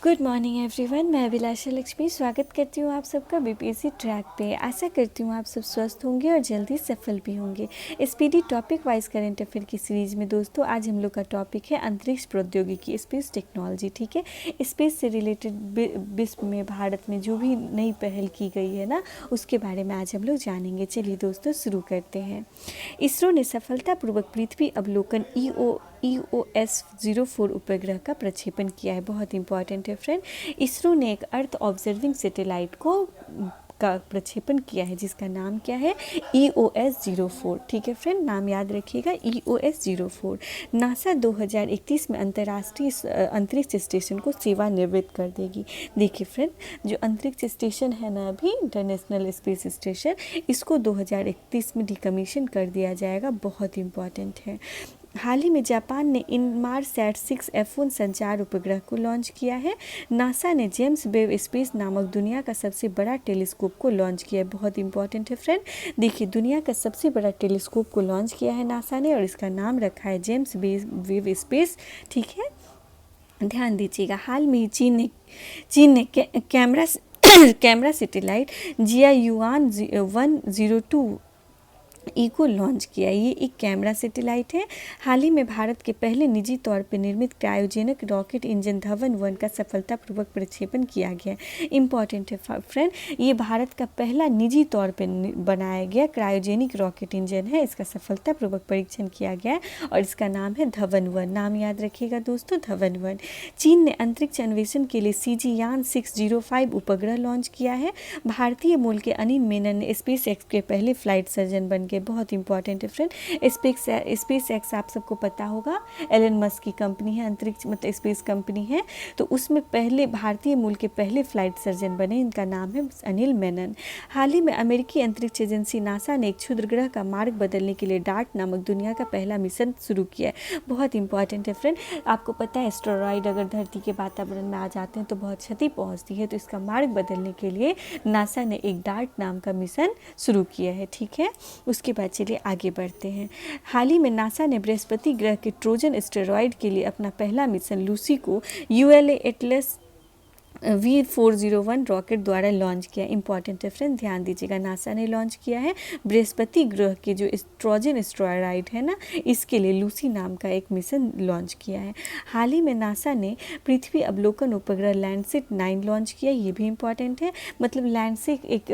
Good morning everyone, मैं अभिलाषा लक्ष्मी स्वागत करती हूँ आप सबका बीपीएससी ट्रैक पे। आशा करती हूँ आप सब स्वस्थ होंगे और जल्दी सफल भी होंगे। Speedy topic wise current affair की सीरीज़ में दोस्तों आज हम लोग का टॉपिक है अंतरिक्ष प्रौद्योगिकी, स्पेस टेक्नोलॉजी। ठीक है, स्पेस से रिलेटेड विश्व में भारत में जो भी नई पहल की गई है ना, उसके बारे में आज हम लोग जानेंगे। चलिए दोस्तों शुरू करते हैं। इसरो ने सफलतापूर्वक पृथ्वी अवलोकन EOS-04 उपग्रह का प्रक्षेपण किया है। बहुत इंपॉर्टेंट है फ्रेंड। इसरो ने एक अर्थ ऑब्जर्विंग सैटेलाइट का प्रक्षेपण किया है जिसका नाम क्या है, EOS-04। ठीक है फ्रेंड, नाम याद रखिएगा, EOS-04। नासा 2031 में अंतर्राष्ट्रीय अंतरिक्ष स्टेशन को सेवानिवृत्त कर देगी। देखिए फ्रेंड, जो अंतरिक्ष स्टेशन है ना अभी इंटरनेशनल स्पेस स्टेशन, इसको 2031 में डिकमीशन कर दिया जाएगा। बहुत इंपॉर्टेंट है। हाल ही में जापान ने इनमारसैट 6 F1 संचार उपग्रह को लॉन्च किया है। नासा ने जेम्स वेब स्पेस नामक दुनिया का सबसे बड़ा टेलीस्कोप को लॉन्च किया है। बहुत इंपॉर्टेंट है फ्रेंड। देखिए, दुनिया का सबसे बड़ा टेलीस्कोप को लॉन्च किया है नासा ने और इसका नाम रखा है जेम्स वेब स्पेस। ठीक है, ध्यान दीजिएगा। हाल में ही चीन ने कैमरा सैटेलाइट जियायुआन 102 को लॉन्च किया। ये एक कैमरा सैटेलाइट है। हाल ही में भारत के पहले निजी तौर पर निर्मित क्रायोजेनिक रॉकेट इंजन धवन-1 का सफलतापूर्वक प्रक्षेपण किया गया। इंपॉर्टेंट है फ्रेंड, ये भारत का पहला निजी तौर पर बनाया गया क्रायोजेनिक रॉकेट इंजन है। इसका सफलतापूर्वक परीक्षण किया गया और इसका नाम है धवन-1। नाम याद रखिएगा दोस्तों, धवन-1। चीन ने अंतरिक्ष अन्वेषण के लिए CGYAN 605 उपग्रह लॉन्च किया है। भारतीय मूल के अनिल मेनन ने स्पेस एक्स के पहले फ्लाइट सर्जन बन गए। बहुत इंपॉर्टेंट है फ्रेंड। स्पेस एक्स आप सबको पता होगा, एलन मस्क की कंपनी है, अंतरिक्ष मतलब स्पेस कंपनी है। तो उसमें पहले भारतीय मूल के पहले फ्लाइट सर्जन बने, इनका नाम है अनिल मेनन। हाल ही में अमेरिकी अंतरिक्ष एजेंसी नासा ने एक क्षुद्रग्रह का मार्ग बदलने के लिए डार्ट नामक दुनिया का पहला मिशन शुरू किया है। बहुत इंपॉर्टेंट है फ्रेंड। आपको पता है एस्टेरॉयड अगर धरती के वातावरण में आ जाते हैं तो बहुत क्षति पहुंचती है, तो इसका मार्ग बदलने के लिए नासा ने एक डार्ट नाम का मिशन शुरू किया है। ठीक है, उसके बाद चलिए आगे बढ़ते हैं। हाल ही में नासा ने बृहस्पति ग्रह के ट्रोजन एस्टेरॉयड के लिए अपना पहला मिशन लूसी को ULA एटलस V401 रॉकेट द्वारा लॉन्च किया। इंपॉर्टेंट है फ्रेंड, ध्यान दीजिएगा। नासा ने लॉन्च किया है बृहस्पति ग्रह के जो ट्रोजन एस्टेरॉयड है ना, इसके लिए लूसी नाम का एक मिशन लॉन्च किया है। हाल ही में नासा ने पृथ्वी अवलोकन उपग्रह लैंडसेट 9 लॉन्च किया। ये भी इंपॉर्टेंट है। मतलब लैंडसेट एक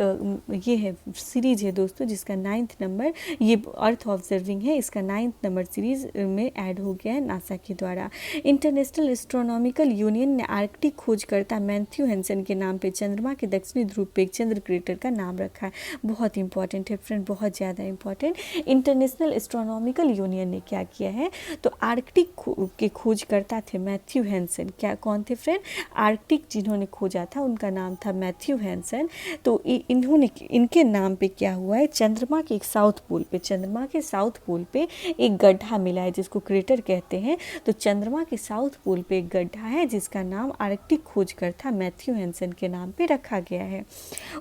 ये है सीरीज है दोस्तों जिसका 9th नंबर, ये अर्थ ऑब्जर्विंग है, इसका 9th नंबर सीरीज में ऐड हो गया है नासा के द्वारा। इंटरनेशनल एस्ट्रोनॉमिकल यूनियन ने आर्कटिक खोजकर्ता मैथ्यू हैंसन के नाम पे चंद्रमा के दक्षिणी ध्रुव पे एक चंद्र क्रेटर का नाम रखा है। बहुत इंपॉर्टेंट है फ्रेंड, बहुत ज़्यादा इंपॉर्टेंट। इंटरनेशनल एस्ट्रोनॉमिकल यूनियन ने क्या किया है, तो आर्कटिक के खोजकर्ता थे मैथ्यू हैंसन। क्या कौन थे फ्रेंड, आर्कटिक जिन्होंने खोजा था उनका नाम था मैथ्यू हैंसन। तो इन्होंने इनके नाम पे क्या हुआ है, चंद्रमा के एक साउथ पोल पे एक गड्ढा मिला है जिसको क्रेटर कहते हैं। तो चंद्रमा के साउथ पोल पे एक गड्ढा है जिसका नाम आर्कटिक खोजकर्ता मैथ्यू हैंसन के नाम पे रखा गया है।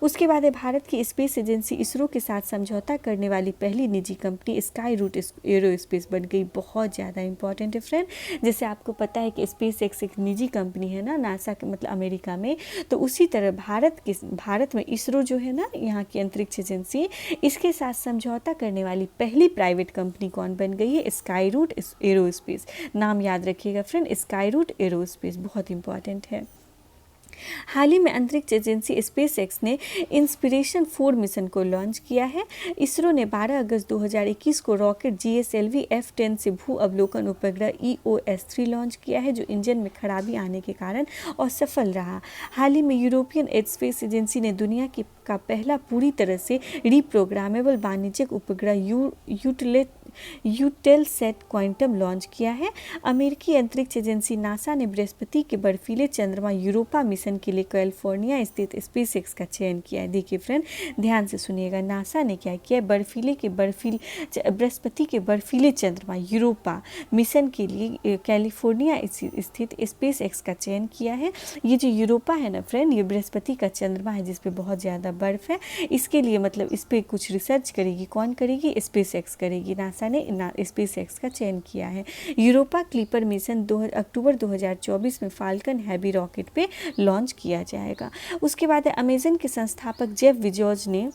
उसके बाद भारत की स्पेस एजेंसी इसरो के साथ समझौता करने वाली पहली निजी कंपनी स्काई रूट एरोस्पेस बन गई। बहुत ज़्यादा इंपॉर्टेंट है फ्रेंड। जैसे आपको पता है कि स्पेस एक्स एक निजी कंपनी है ना, नासा के मतलब अमेरिका में, तो उसी तरह भारत में इसरो जो है ना, यहाँ की अंतरिक्ष एजेंसी, इसके साथ समझौता करने वाली पहली प्राइवेट कंपनी कौन बन गई है, स्काई रूट एरोस्पेस। नाम याद रखिएगा फ्रेंड, स्काई रूट एरोस्पेस। बहुत इंपॉर्टेंट है। हाल ही में अंतरिक्ष एजेंसी स्पेस एक्स ने इंस्पिरेशन 4 मिशन को लॉन्च किया है। इसरो ने 12 अगस्त 2021 को रॉकेट GSLV F10 से भू अवलोकन उपग्रह EOS-3 लॉन्च किया है, जो इंजन में खराबी आने के कारण असफल रहा। हाल ही में यूरोपियन स्पेस एजेंसी ने दुनिया का पहला पूरी तरह से रीप्रोग्रामेबल वाणिज्यिक उपग्रह यूटेलसेट क्वांटम लॉन्च किया है। अमेरिकी अंतरिक्ष एजेंसी नासा ने बृहस्पति के बर्फीले चंद्रमा यूरोपा मिशन मिशन के लिए कैलिफोर्निया स्थित स्पेसएक्स का चयन किया है। देखिए फ्रेंड, ध्यान से सुनिएगा, नासा ने क्या किया, बृहस्पति के बर्फीले चंद्रमा यूरोपा मिशन के लिए कैलिफोर्निया स्थित स्पेसएक्स का चयन किया है। ये जो यूरोपा है ना फ्रेंड, ये बृहस्पति का चंद्रमा है जिस पे बहुत ज़्यादा बर्फ़ है। इसके लिए मतलब इस पर कुछ रिसर्च करेगी, कौन करेगी, स्पेसएक्स करेगी। नासा ने स्पेसएक्स का चयन किया है। यूरोपा क्लिपर मिशन अक्टूबर 2024 में फाल्कन हैवी रॉकेट पे लॉन्च किया जाएगा। उसके बाद अमेजन के संस्थापक जेफ बेजोस ने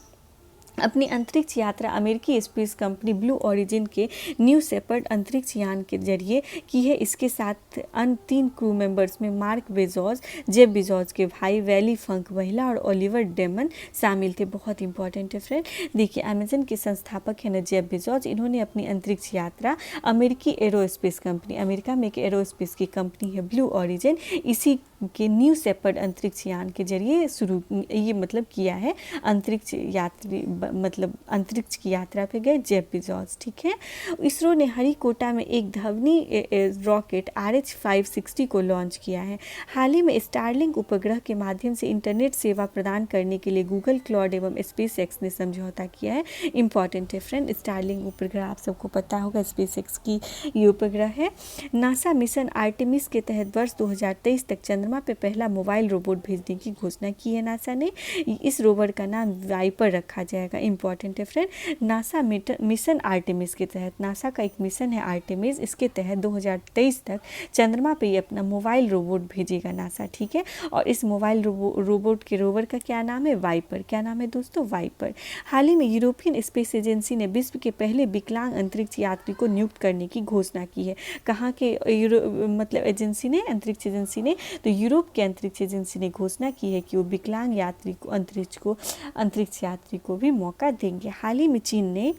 अपनी अंतरिक्ष यात्रा अमेरिकी स्पेस कंपनी ब्लू ओरिजिन के न्यू शेपर्ड अंतरिक्ष यान के जरिए की है। इसके साथ अन्य 3 क्रू मेंबर्स में मार्क बेजोस, जेफ बेजोस के भाई वैली फंक महिला और ओलिवर डेमन शामिल थे। बहुत इंपॉर्टेंट है फ्रेंड। देखिए, अमेजन के संस्थापक है ना जेफ बेजोस, इन्होंने अपनी अंतरिक्ष यात्रा अमेरिकी एरोस्पेस कंपनी, अमेरिका में एक एरोस्पेस की कंपनी है ब्लू ओरिजिन, इसी के न्यू शेपर्ड अंतरिक्ष यान के जरिए ये मतलब किया है। अंतरिक्ष यात्री मतलब अंतरिक्ष की यात्रा पे गए जेफ बेजोस। ठीक है। इसरो ने हरिकोटा में एक ध्वनि रॉकेट RH-560 को लॉन्च किया है। हाल ही में स्टारलिंक उपग्रह के माध्यम से इंटरनेट सेवा प्रदान करने के लिए गूगल क्लाउड एवं स्पेसएक्स ने समझौता किया है। इंपॉर्टेंट है फ्रेंड, स्टारलिंक उपग्रह आप सबको पता होगा, स्पेसएक्स की ये उपग्रह है। नासा मिशन आर्टेमिस के तहत वर्ष 2023 तक चंद्रमा पे पहला मोबाइल रोबोट भेजने की घोषणा की है नासा ने। इस रोवर का नाम वाइपर रखा जाएगा। इंपॉर्टेंट है फ्रेंड, नासा मिशन आर्टेमिस के तहत, नासा का एक मिशन है आर्टेमिस, इसके तहत 2023 तक चंद्रमा पे ये अपना मोबाइल रोबोट भेजेगा नासा। ठीक है। और इस मोबाइल रोबोट के रोवर का क्या नाम है, वाइपर। क्या नाम है दोस्तों, वाइपर। हाल ही में यूरोपियन स्पेस एजेंसी ने विश्व के पहले विकलांग अंतरिक्ष यात्री को नियुक्त करने की घोषणा की है। कहाँ के मतलब एजेंसी ने, अंतरिक्ष एजेंसी ने, तो यूरोप के अंतरिक्ष एजेंसी ने घोषणा की है कि वो विकलांग यात्री को अंतरिक्ष यात्री को भी मौका देंगे। हाल ही में चीन ने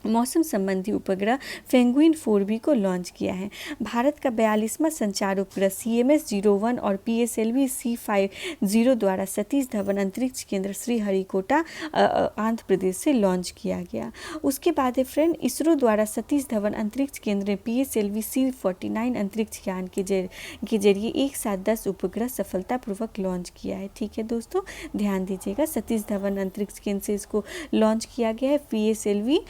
मौसम संबंधी उपग्रह पेंगुइन 4B को लॉन्च किया है। भारत का 42वां संचार उपग्रह CMS-01 और PSLV C50 द्वारा सतीश धवन अंतरिक्ष केंद्र श्रीहरिकोटा आंध्र प्रदेश से लॉन्च किया गया। उसके बाद है फ्रेंड, इसरो द्वारा सतीश धवन अंतरिक्ष केंद्र PSLV C49 अंतरिक्ष यान के जरिए एक साथ 10 उपग्रह सफलतापूर्वक लॉन्च किया है। ठीक है दोस्तों, ध्यान दीजिएगा, सतीश धवन अंतरिक्ष केंद्र से इसको लॉन्च किया गया है PSLV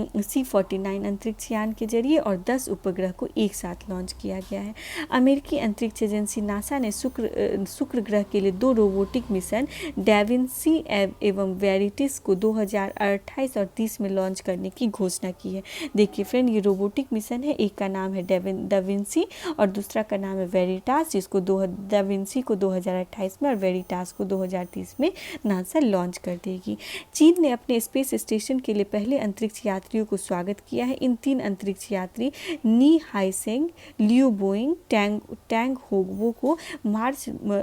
C49 अंतरिक्ष यान के जरिए, और 10 उपग्रह को एक साथ लॉन्च किया गया है। अमेरिकी अंतरिक्ष एजेंसी नासा ने शुक्र ग्रह के लिए 2 रोबोटिक मिशन डाविंसी एवं वेरिटिस को 2028 और 30 में लॉन्च करने की घोषणा की है। देखिए फ्रेंड, ये रोबोटिक मिशन है, एक का नाम है डाविंसी और दूसरा का नाम है वेरिटास, जिसको डाविंसी को 2028 में और वेरिटास को 2030 में नासा लॉन्च कर देगी। चीन ने अपने स्पेस स्टेशन के लिए पहले अंतरिक्ष यात्रियों को स्वागत किया है। इन 3 अंतरिक्ष यात्री नी हाइसेंग, लियो बोइंग, टैंग होगवो को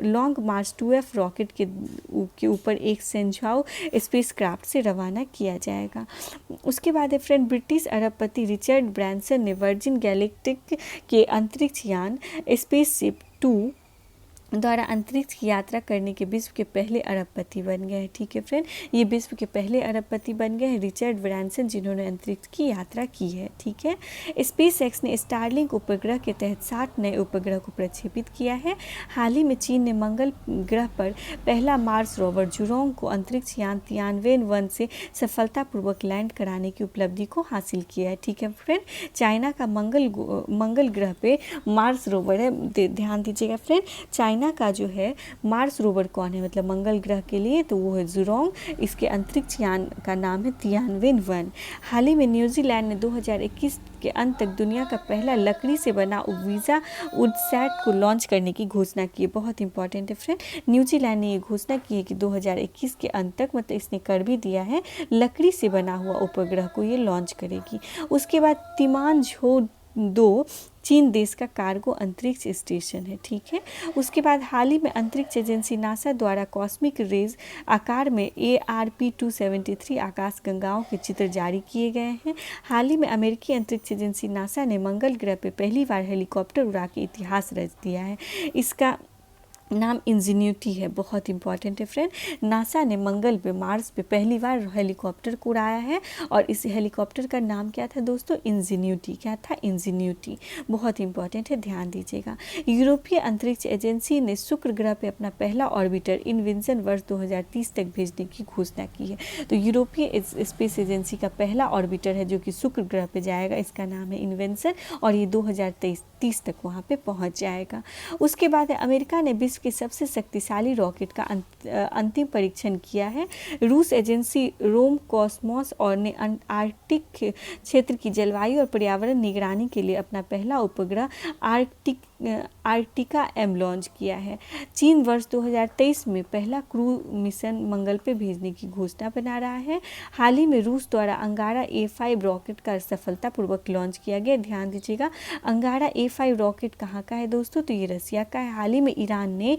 लॉन्ग मार्च 2F रॉकेट के ऊपर एक सेंझाओ स्पेसक्राफ्ट से रवाना किया जाएगा। उसके बाद है फ्रेंड, ब्रिटिश अरबपति रिचर्ड ब्रैंसन ने वर्जिन गैलेक्टिक के अंतरिक्ष यान स्पेसशिप 2 द्वारा अंतरिक्ष की यात्रा करने के विश्व के पहले अरबपति बन गए हैं। ठीक है फ्रेंड, ये विश्व के पहले अरबपति बन गए हैं रिचर्ड ब्रैंसन, जिन्होंने अंतरिक्ष की यात्रा की है। ठीक है। स्पेसएक्स ने स्टारलिंक उपग्रह के तहत 60 नए उपग्रह को प्रक्षेपित किया है। हाल ही में चीन ने मंगल ग्रह पर पहला मार्स रोवर जुरोंग को अंतरिक्ष यान तियानवेन-1 से सफलतापूर्वक लैंड कराने की उपलब्धि को हासिल किया है। ठीक है फ्रेंड, चाइना का मंगल ग्रह पे मार्स रोवर है। ध्यान दीजिएगा फ्रेंड, चाइना का जो है मार्स रोवर कौन है, मतलब मंगल ग्रह के लिए, तो वो है जुरोंग। इसके अंतरिक्ष यान का नाम है तियानवेन-1। हाल ही में न्यूजीलैंड ने 2021 के अंत तक दुनिया का पहला लकड़ी से बना वीजा उडसैट को लॉन्च करने की घोषणा की है। बहुत इंपॉर्टेंट है फ्रेंड, न्यूजीलैंड ने ये घोषणा की है कि 2021 के अंत तक, मतलब इसने कर भी दिया है, लकड़ी से बना हुआ उपग्रह को ये लॉन्च करेगी। उसके बाद तिमानझो 2 चीन देश का कार्गो अंतरिक्ष स्टेशन है। ठीक है। उसके बाद हाल ही में अंतरिक्ष एजेंसी नासा द्वारा कॉस्मिक रेज आकार में ARP-273 आकाश गंगाओं के चित्र जारी किए गए हैं। हाल ही में अमेरिकी अंतरिक्ष एजेंसी नासा ने मंगल ग्रह पर पहली बार हेलीकॉप्टर उड़ा के इतिहास रच दिया है। इसका नाम इंजीन्यूटी है, बहुत इंपॉर्टेंट है फ्रेंड। नासा ने मंगल पे, मार्स पे पहली बार हेलीकॉप्टर को उड़ाया है और इस हेलीकॉप्टर का नाम क्या था दोस्तों? इंजीन्यूटी। क्या था? इंजीन्यूटी। बहुत इंपॉर्टेंट है, ध्यान दीजिएगा। यूरोपीय अंतरिक्ष एजेंसी ने शुक्र ग्रह पे अपना पहला ऑर्बिटर इन्वेंशन वर्ष 2030 तक भेजने की घोषणा की है। तो यूरोपीय स्पेस एजेंसी का पहला ऑर्बिटर है जो कि शुक्र ग्रह पे जाएगा, इसका नाम है इन्वेंशन, और ये 2030 तक वहाँ पे पहुँच जाएगा। उसके बाद अमेरिका ने विश्व के सबसे शक्तिशाली रॉकेट का अंतिम परीक्षण किया है। रूस एजेंसी रोम कॉस्मोस और ने आर्कटिक क्षेत्र की जलवायु और पर्यावरण निगरानी के लिए अपना पहला उपग्रह आर्कटिका एम लॉन्च किया है। चीन वर्ष 2023 में पहला क्रू मिशन मंगल पे भेजने की घोषणा बना रहा है। हाल ही में रूस द्वारा अंगारा A5 रॉकेट का सफलतापूर्वक लॉन्च किया गया। ध्यान दीजिएगा, अंगारा A5 रॉकेट कहाँ का है दोस्तों? तो ये रसिया का है। हाल ही में ईरान ने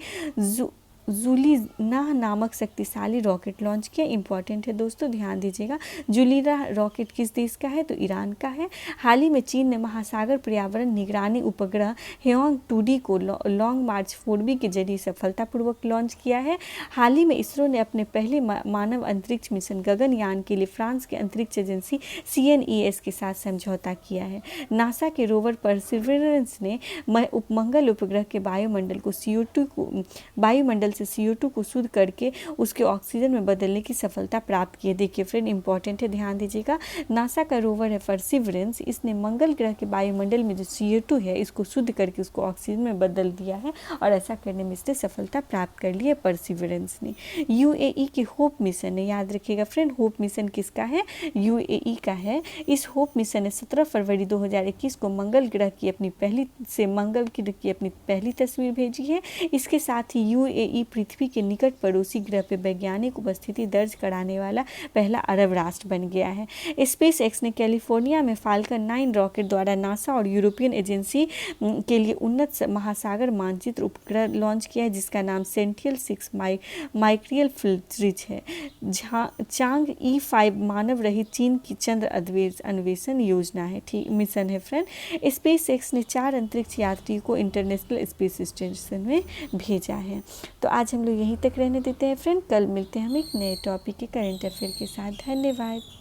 जुलीना नामक शक्तिशाली रॉकेट लॉन्च किया। इंपॉर्टेंट है दोस्तों, ध्यान दीजिएगा। जुलीना रॉकेट किस देश का है? तो ईरान का है। हाल ही में चीन ने महासागर पर्यावरण निगरानी उपग्रह हेओंग 2D को लॉन्ग मार्च 4B के जरिए सफलतापूर्वक लॉन्च किया है। हाल ही में इसरो ने अपने पहले मानव अंतरिक्ष मिशन गगनयान के लिए फ्रांस के अंतरिक्ष एजेंसी CNES के साथ समझौता किया है। नासा के रोवर परसिवरेंस ने मंगल उपग्रह के वायुमंडल से CO2 को शुद्ध करके उसके ऑक्सीजन में बदलने की सफलता प्राप्त की है। देखिए फ्रेंड, इंपॉर्टेंट है, ध्यान दीजिएगा। नासा का रोवर है परसिवरेंस, इसने मंगल ग्रह के वायुमंडल में जो CO2 है इसको शुद्ध करके उसको ऑक्सीजन में बदल दिया है और ऐसा करने में इसने सफलता प्राप्त कर ली है परसिवरेंस ने। UAE की होप मिशन है, याद रखिएगा फ्रेंड, होप मिशन किसका है? UAE का है। इस होप मिशन ने 17 फरवरी 2021 को मंगल ग्रह की अपनी पहली तस्वीर भेजी है। इसके साथ ही UAE पृथ्वी के निकट पड़ोसी ग्रह पर वैज्ञानिक उपस्थिति दर्ज कराने वाला पहला अरब राष्ट्र बन गया है। स्पेस एक्स ने कैलिफोर्निया में फाल्कन 9 रॉकेट द्वारा नासा और यूरोपियन एजेंसी के लिए उन्नत महासागर मानचित्र उपग्रह लॉन्च किया है जिसका नाम सेंटियल-6 माइक्रियल फ्लिट्रिज है। चांग E5 मानव रहित चीन की चंद्र अन्वेषण योजना है, ठीक मिशन है फ्रेंड। स्पेस एक्स ने 4 अंतरिक्ष यात्रियों को इंटरनेशनल स्पेस स्टेशन में भेजा है। तो आज हम लोग यहीं तक रहने देते हैं फ्रेंड, कल मिलते हैं हम एक नए टॉपिक के करंट अफेयर के साथ। धन्यवाद।